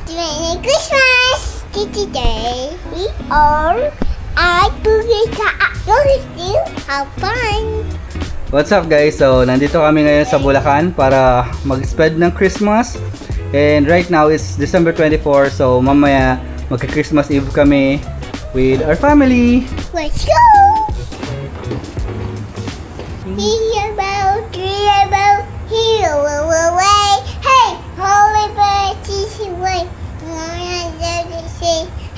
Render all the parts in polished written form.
Merry Christmas! Today we are at Bugis. Have fun! What's up guys? So, nandito kami ngayon sa Bulacan para mag-spend ng Christmas. And right now it's December 24, so mamaya magka-Christmas Eve kami with our family. Let's go! Here about, here away. Hey, holy bird, this way.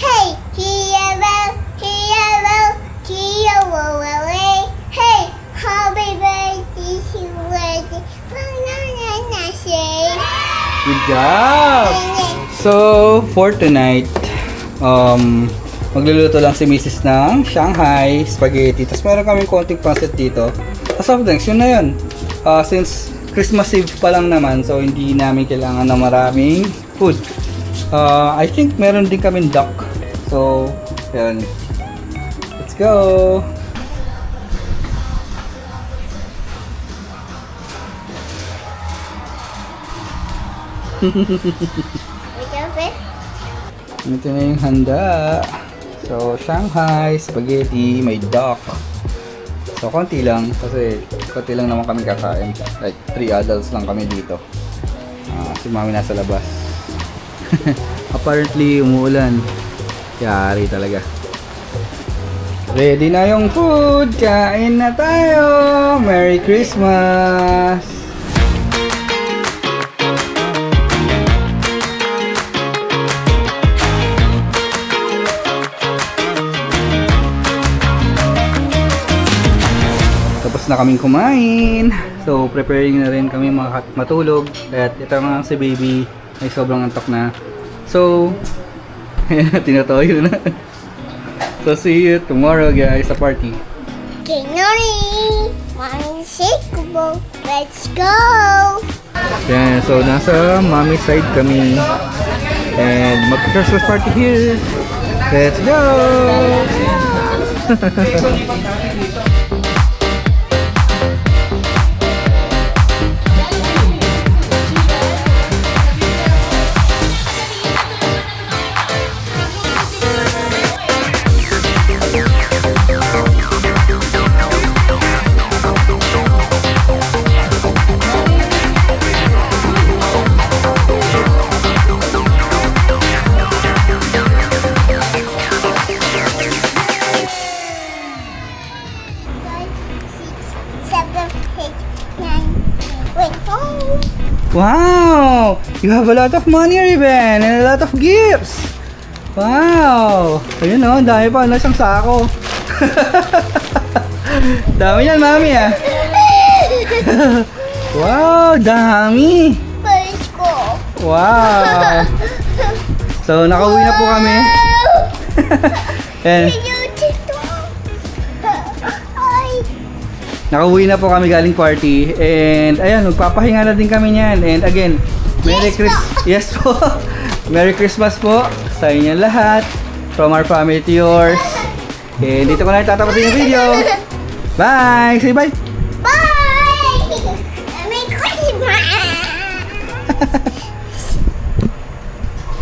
Hey, here about, here away. Hey, holy bird, this way. Good job! So, for tonight, magluluto lang si Mrs. ng Shanghai spaghetti. Tapos meron kaming konting pancit dito. As of next, yun na yun. Since Christmas Eve pa lang naman, so hindi namin kailangan ng maraming food. I think meron din kaming duck. So, yun. Let's go! Ito na yung handa. So, Shanghai spaghetti, may duck. So, konti lang kasi konti lang naman kami kakain. Like, 3 adults lang kami dito. Si mami nasa labas. Apparently, umuulan. Yari talaga. Ready na yung food! Kain na tayo! Merry Christmas! Tapos na kaming kumain. So, preparing na rin kami matulog. At ito nga si baby ay sobrang antok na. So, tinatoyo na. So, see you tomorrow guys sa party. Kinori! Unshakable! Let's go! Yan, so nasa mommy side kami. And mag-Christmas party here. Let's go! Wow! You have a lot of money, Riven, and a lot of gifts! Wow! Ayun o, dami pa. Ano, isang sako. Dami yan, mami ah. Wow, dami! First ko! Wow! So, nakauwi na po kami. And, nakauwi na po kami galing party. And ayan, magpapahinga na din kami niyan. And again, Merry Christmas. Yes po. Merry Christmas po sa inyo lahat. From our family to yours. And dito ko na tatapusin yung video. Bye! Say bye! Bye! Merry Christmas!